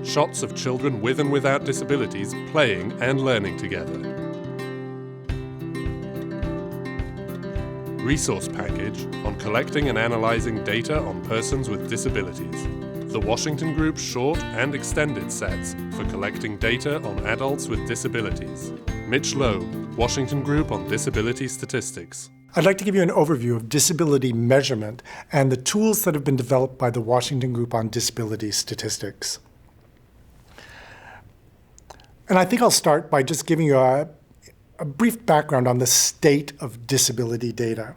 shots of children with and without disabilities playing and learning together. Resource package on collecting and analysing data on persons with disabilities. The Washington Group short and extended sets for collecting data on adults with disabilities. Mitch Lowe, Washington Group on Disability Statistics. I'd like to give you an overview of disability measurement and the tools that have been developed by the Washington Group on Disability Statistics. And I think I'll start by just giving you a brief background on the state of disability data.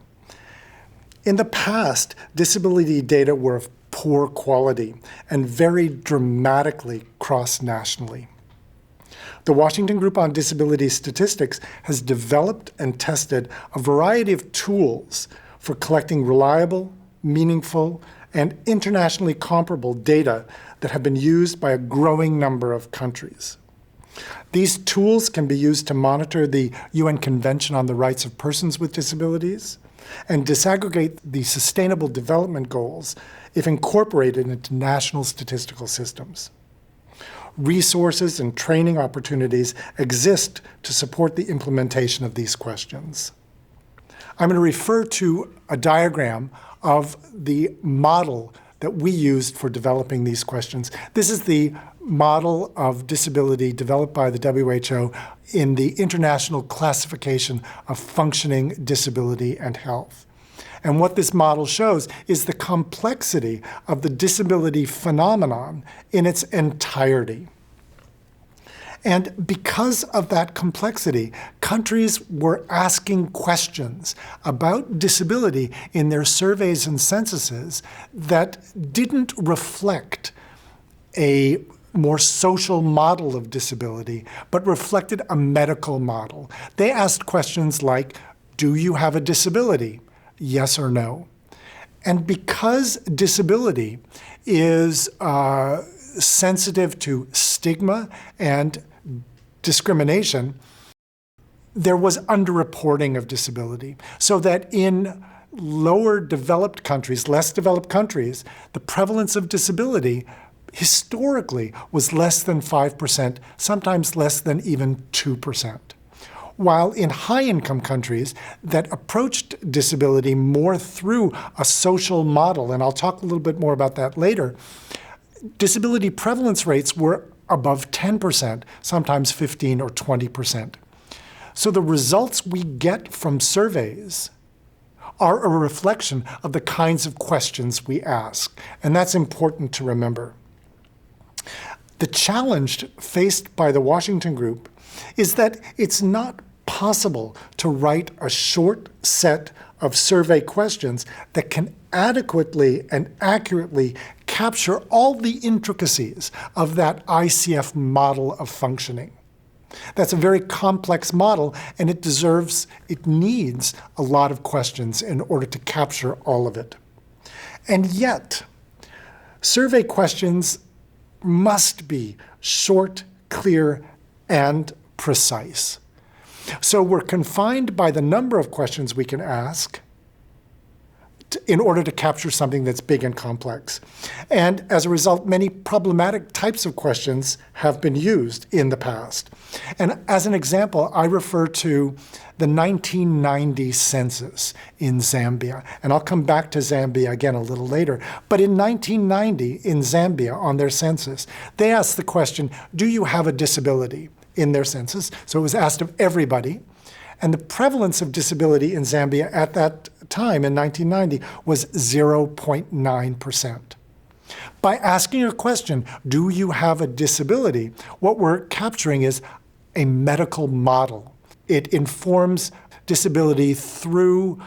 In the past, disability data were of poor quality and varied dramatically cross-nationally. The Washington Group on Disability Statistics has developed and tested a variety of tools for collecting reliable, meaningful, and internationally comparable data that have been used by a growing number of countries. These tools can be used to monitor the UN Convention on the Rights of Persons with Disabilities and disaggregate the Sustainable Development Goals if incorporated into national statistical systems. Resources and training opportunities exist to support the implementation of these questions. I'm going to refer to a diagram of the model that we used for developing these questions. This is the model of disability developed by the WHO in the International Classification of Functioning Disability and Health. And what this model shows is the complexity of the disability phenomenon in its entirety. And because of that complexity, countries were asking questions about disability in their surveys and censuses that didn't reflect a more social model of disability, but reflected a medical model. They asked questions like, do you have a disability? Yes or no? And because disability is sensitive to stigma and discrimination, there was underreporting of disability, so that in lower developed countries, less developed countries, the prevalence of disability historically was less than 5%, sometimes less than even 2%. While in high-income countries that approached disability more through a social model, and I'll talk a little bit more about that later, disability prevalence rates were above 10%, sometimes 15 or 20%. So the results we get from surveys are a reflection of the kinds of questions we ask, and that's important to remember. The challenge faced by the Washington Group is that it's not possible to write a short set of survey questions that can adequately and accurately capture all the intricacies of that ICF model of functioning. That's a very complex model, and it needs a lot of questions in order to capture all of it. And yet, survey questions must be short, clear, and precise. So we're confined by the number of questions we can ask in order to capture something that's big and complex. And as a result, many problematic types of questions have been used in the past. And as an example, I refer to the 1990 census in Zambia. And I'll come back to Zambia again a little later. But in 1990, in Zambia, on their census, they asked the question, do you have a disability? In their census. So it was asked of everybody. And the prevalence of disability in Zambia at that time, in 1990, was 0.9%. By asking a question, do you have a disability, what we're capturing is a medical model. It informs disability through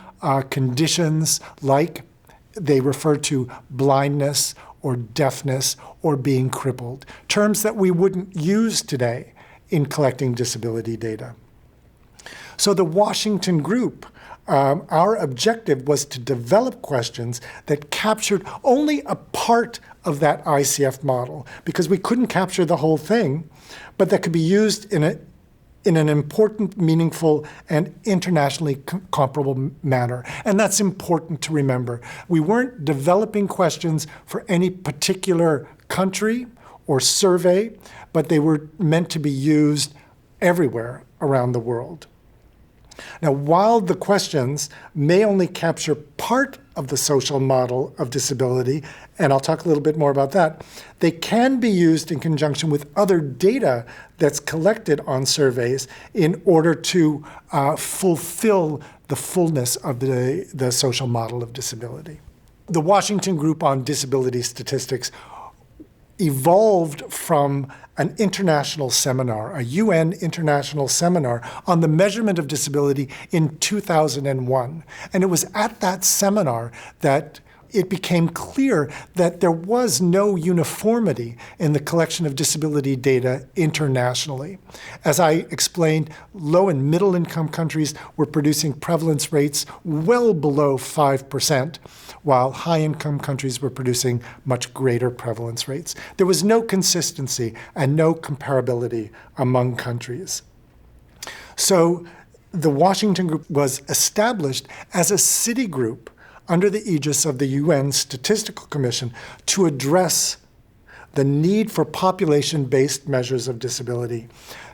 conditions like they refer to blindness or deafness or being crippled, terms that we wouldn't use today in collecting disability data. So the Washington Group, our objective was to develop questions that captured only a part of that ICF model, because we couldn't capture the whole thing, but that could be used in an important, meaningful, and internationally comparable manner. And that's important to remember. We weren't developing questions for any particular country or survey, but they were meant to be used everywhere around the world. Now, while the questions may only capture part of the social model of disability, and I'll talk a little bit more about that, they can be used in conjunction with other data that's collected on surveys in order to fulfill the fullness of the social model of disability. The Washington Group on Disability Statistics evolved from an international seminar, a UN international seminar on the measurement of disability in 2001. And it was at that seminar that it became clear that there was no uniformity in the collection of disability data internationally. As I explained, low and middle income countries were producing prevalence rates well below 5%, while high income countries were producing much greater prevalence rates. There was no consistency and no comparability among countries. So the Washington Group was established as a city group under the aegis of the UN Statistical Commission to address the need for population-based measures of disability,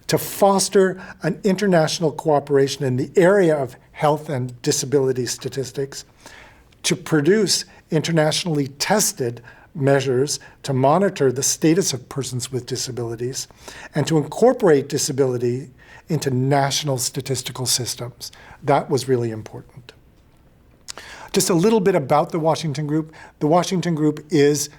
to foster an international cooperation in the area of health and disability statistics, to produce internationally tested measures to monitor the status of persons with disabilities, and to incorporate disability into national statistical systems. That was really important. Just a little bit about the Washington Group. The Washington Group is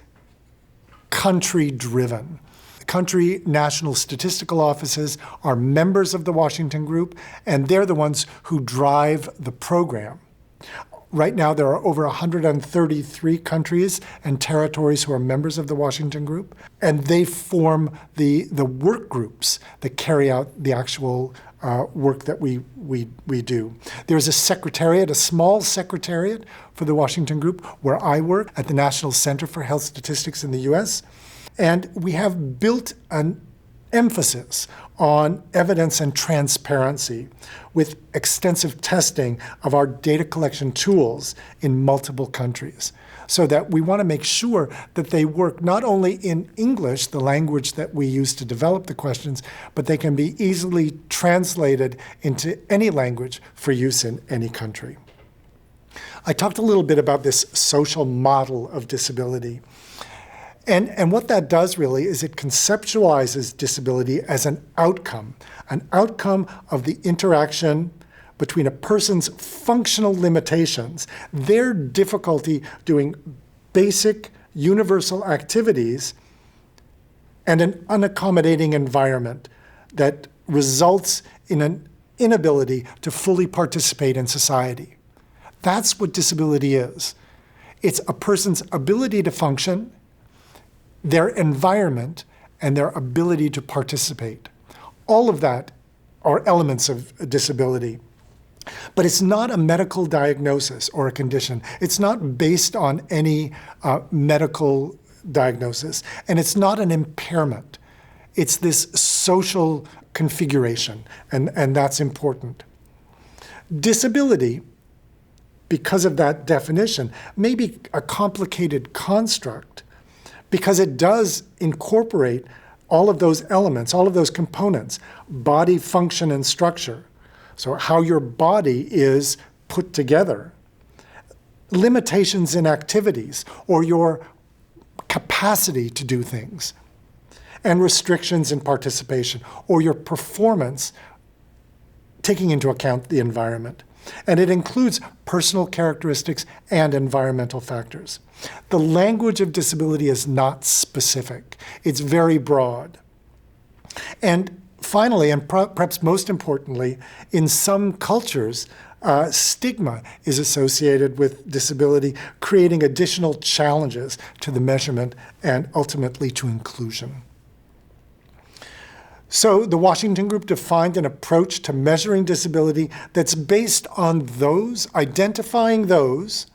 country-driven. Country national statistical offices are members of the Washington Group, and they're the ones who drive the program. Right now, there are over 133 countries and territories who are members of the Washington Group, and they form the work groups that carry out the actual work that we do. There's a secretariat, a small secretariat for the Washington Group, where I work at the National Center for Health Statistics in the US. And we have built an emphasis on evidence and transparency with extensive testing of our data collection tools in multiple countries, so that we want to make sure that they work not only in English, the language that we use to develop the questions, but they can be easily translated into any language for use in any country. I talked a little bit about this social model of disability. And what that does really is it conceptualizes disability as an outcome of the interaction between a person's functional limitations, their difficulty doing basic universal activities, and an unaccommodating environment that results in an inability to fully participate in society. That's what disability is. It's a person's ability to function, their environment, and their ability to participate. All of that are elements of disability. But it's not a medical diagnosis or a condition. It's not based on any medical diagnosis, and it's not an impairment. It's this social configuration, and that's important. Disability, because of that definition, may be a complicated construct, because it does incorporate all of those elements, all of those components, body function and structure. So how your body is put together, limitations in activities or your capacity to do things, and restrictions in participation or your performance, taking into account the environment. And it includes personal characteristics and environmental factors. The language of disability is not specific. It's very broad. And finally, and perhaps most importantly, in some cultures, stigma is associated with disability, creating additional challenges to the measurement and ultimately to inclusion. So the Washington Group defined an approach to measuring disability that's based on identifying those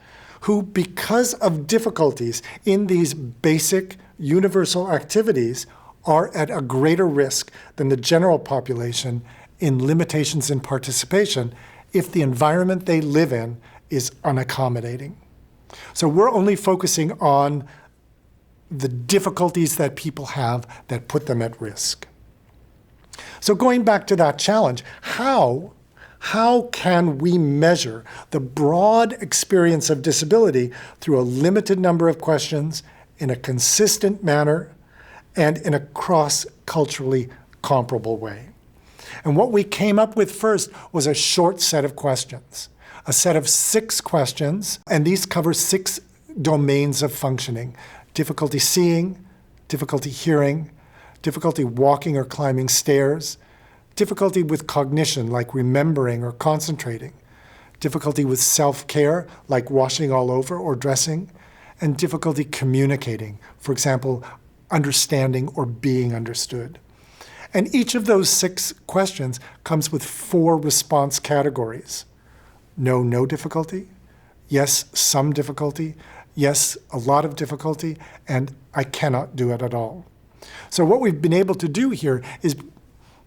who, because of difficulties in these basic universal activities, are at a greater risk than the general population in limitations in participation if the environment they live in is unaccommodating. So we're only focusing on the difficulties that people have that put them at risk. So going back to that challenge, how can we measure the broad experience of disability through a limited number of questions in a consistent manner and in a cross-culturally comparable way? And what we came up with first was a short set of questions, a set of 6 questions, and these cover 6 domains of functioning: difficulty seeing, difficulty hearing, difficulty walking or climbing stairs, difficulty with cognition, like remembering or concentrating, difficulty with self-care, like washing all over or dressing, and difficulty communicating, for example, understanding or being understood. And each of those 6 questions comes with 4 response categories: no difficulty, yes, some difficulty, yes, a lot of difficulty, and I cannot do it at all. So what we've been able to do here is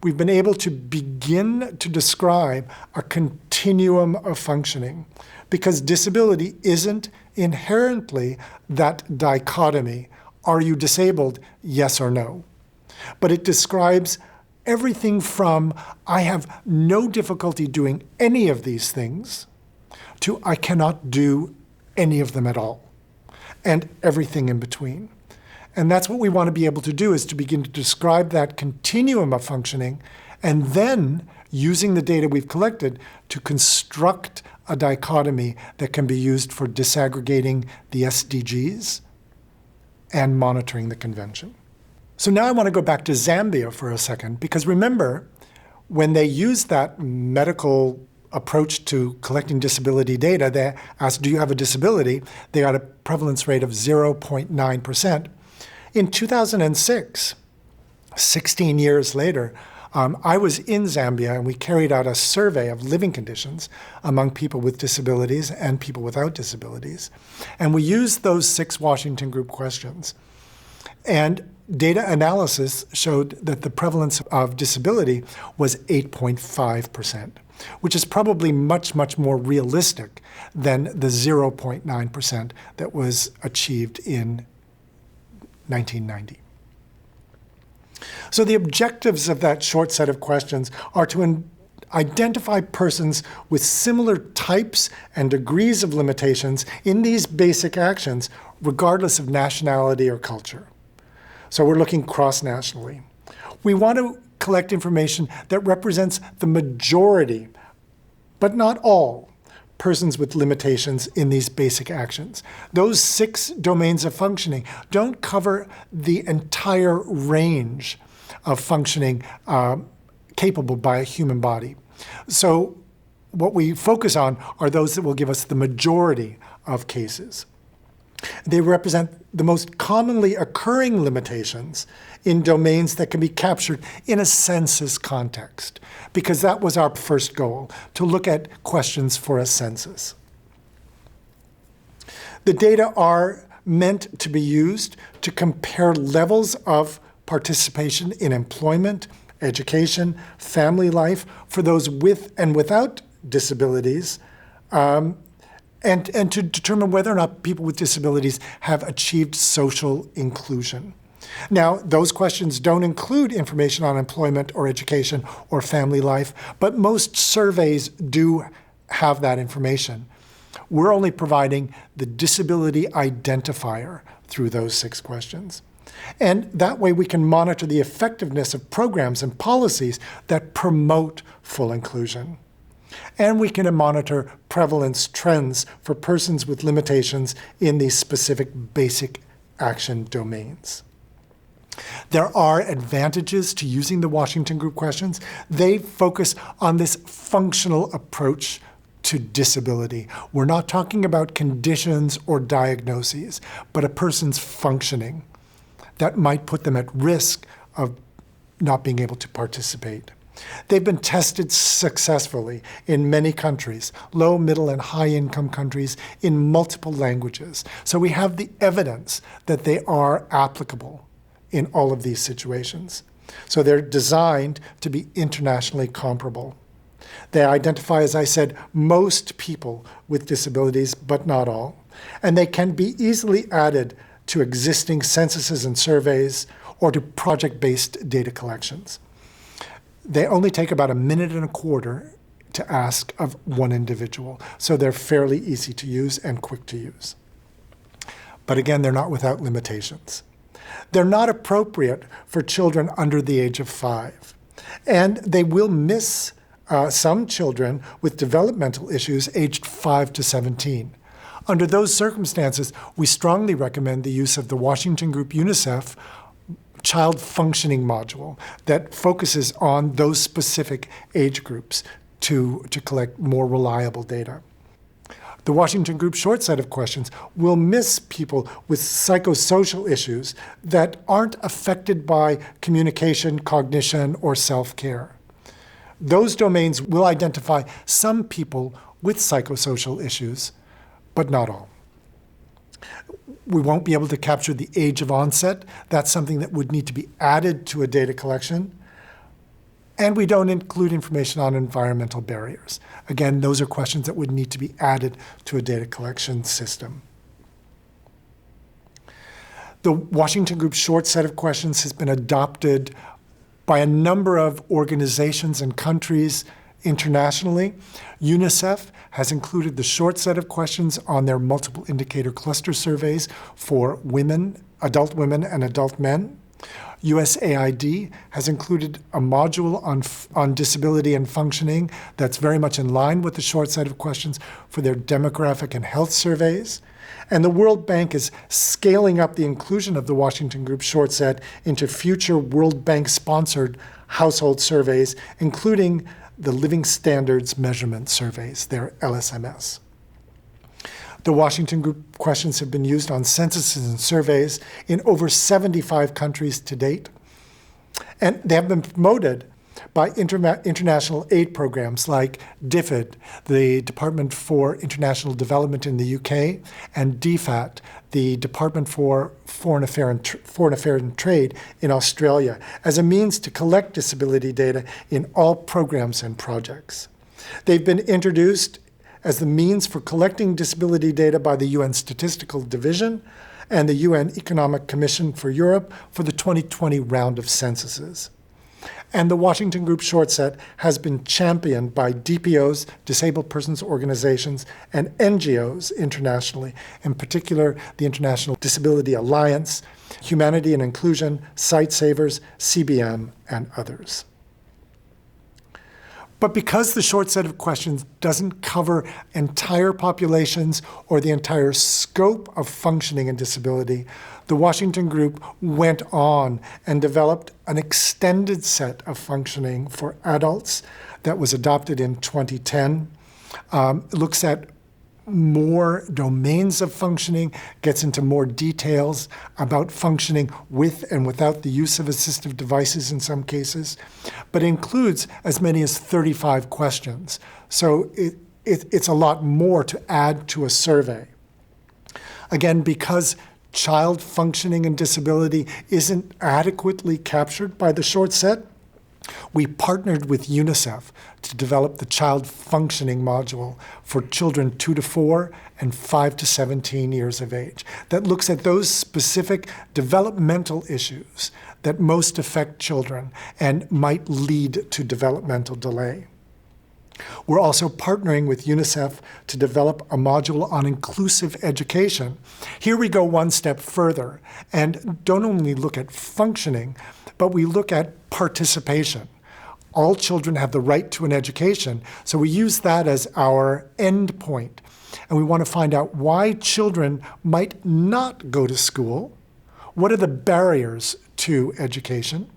we've been able to begin to describe a continuum of functioning, because disability isn't inherently that dichotomy, are you disabled, yes or no? But it describes everything from I have no difficulty doing any of these things to I cannot do any of them at all, and everything in between. And that's what we want to be able to do, is to begin to describe that continuum of functioning, and then using the data we've collected to construct a dichotomy that can be used for disaggregating the SDGs and monitoring the convention. So now I want to go back to Zambia for a second, because remember, when they used that medical approach to collecting disability data, they asked, do you have a disability? They got a prevalence rate of 0.9%. In 2006, 16 years later, I was in Zambia, and we carried out a survey of living conditions among people with disabilities and people without disabilities. And we used those 6 Washington Group questions. And data analysis showed that the prevalence of disability was 8.5%, which is probably much more realistic than the 0.9% that was achieved in 1990. So the objectives of that short set of questions are to identify persons with similar types and degrees of limitations in these basic actions, regardless of nationality or culture. So we're looking cross-nationally. We want to collect information that represents the majority, but not all, persons with limitations in these basic actions. Those 6 domains of functioning don't cover the entire range of functioning capable by a human body. So what we focus on are those that will give us the majority of cases. They represent the most commonly occurring limitations in domains that can be captured in a census context, because that was our first goal, to look at questions for a census. The data are meant to be used to compare levels of participation in employment, education, family life for those with and without disabilities, and to determine whether or not people with disabilities have achieved social inclusion. Now, those questions don't include information on employment or education or family life, but most surveys do have that information. We're only providing the disability identifier through those 6 questions. And that way we can monitor the effectiveness of programs and policies that promote full inclusion. And we can monitor prevalence trends for persons with limitations in these specific basic action domains. There are advantages to using the Washington Group questions. They focus on this functional approach to disability. We're not talking about conditions or diagnoses, but a person's functioning that might put them at risk of not being able to participate. They've been tested successfully in many countries, low, middle, and high-income countries, in multiple languages. So we have the evidence that they are applicable in all of these situations. So they're designed to be internationally comparable. They identify, as I said, most people with disabilities, but not all. And they can be easily added to existing censuses and surveys, or to project-based data collections. They only take about 1.25 minutes to ask of one individual, so they're fairly easy to use and quick to use. But again, they're not without limitations. They're not appropriate for children under the age of 5, and they will miss some children with developmental issues aged 5 to 17. Under those circumstances, we strongly recommend the use of the Washington Group UNICEF Child Functioning Module that focuses on those specific age groups to collect more reliable data. The Washington Group short set of questions will miss people with psychosocial issues that aren't affected by communication, cognition, or self-care. Those domains will identify some people with psychosocial issues, but not all. We won't be able to capture the age of onset. That's something that would need to be added to a data collection. And we don't include information on environmental barriers. Again, those are questions that would need to be added to a data collection system. The Washington Group short set of questions has been adopted by a number of organizations and countries internationally. UNICEF has included the short set of questions on their multiple indicator cluster surveys for women, adult women and adult men. USAID has included a module on disability and functioning that's very much in line with the short set of questions for their demographic and health surveys. And the World Bank is scaling up the inclusion of the Washington Group short set into future World Bank-sponsored household surveys, including the Living Standards Measurement Surveys, their LSMS. The Washington Group questions have been used on censuses and surveys in over 75 countries to date. And they have been promoted by international aid programs like DFID, the Department for International Development in the UK, and DFAT, the Department for Foreign Affairs and Trade in Australia, as a means to collect disability data in all programs and projects. They've been introduced as the means for collecting disability data by the UN Statistical Division and the UN Economic Commission for Europe for the 2020 round of censuses. And the Washington Group short set has been championed by DPOs, disabled persons organizations, and NGOs internationally, in particular the International Disability Alliance, Humanity and Inclusion, Sightsavers, CBM, and others. But because the short set of questions doesn't cover entire populations or the entire scope of functioning and disability, the Washington Group went on and developed an extended set of functioning for adults that was adopted in 2010. It looks at more domains of functioning, gets into more details about functioning with and without the use of assistive devices in some cases, but includes as many as 35 questions. So it's a lot more to add to a survey. Again, because child functioning and disability isn't adequately captured by the short set, we partnered with UNICEF to develop the Child Functioning Module for children 2 to 4 and 5 to 17 years of age that looks at those specific developmental issues that most affect children and might lead to developmental delay. We're also partnering with UNICEF to develop a module on inclusive education. Here we go one step further and don't only look at functioning, but we look at participation. All children have the right to an education, so we use that as our end point. And we want to find out why children might not go to school. What are the barriers to education?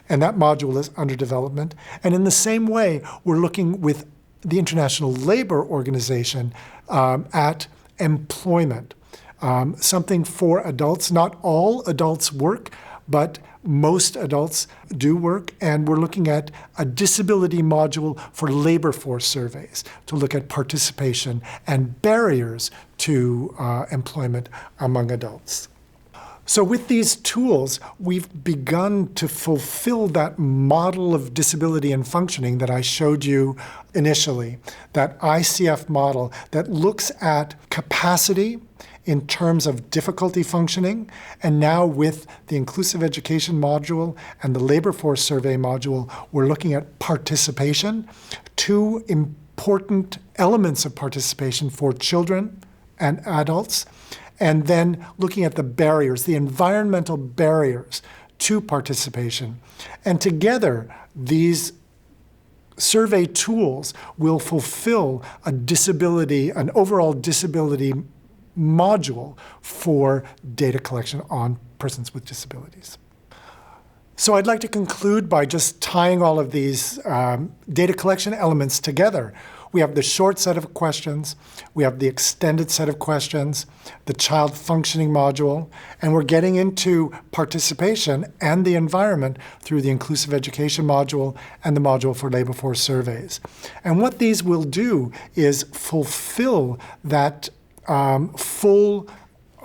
And that module is under development. And in the same way, we're looking with the International Labour Organization at employment. Something for adults. Not all adults work, but most adults do work, and we're looking at a disability module for labor force surveys to look at participation and barriers to employment among adults. So with these tools, we've begun to fulfill that model of disability and functioning that I showed you initially, that ICF model that looks at capacity in terms of difficulty functioning, and now with the inclusive education module and the labor force survey module, we're looking at participation, two important elements of participation for children and adults, and then looking at the barriers, the environmental barriers to participation. And together, these survey tools will fulfill an overall disability module for data collection on persons with disabilities. So I'd like to conclude by just tying all of these data collection elements together. We have the short set of questions, we have the extended set of questions, the child functioning module, and we're getting into participation and the environment through the inclusive education module and the module for labor force surveys. And what these will do is fulfill that full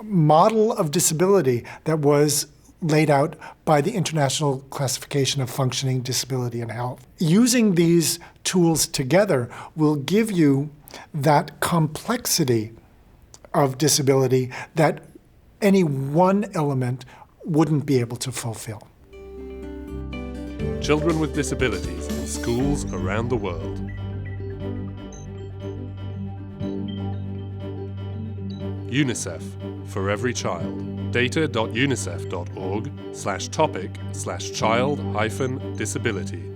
model of disability that was laid out by the International Classification of Functioning, Disability, and Health. Using these tools together will give you that complexity of disability that any one element wouldn't be able to fulfill. Children with disabilities in schools around the world. UNICEF, for every child. Data.unicef.org/topic/child-disability.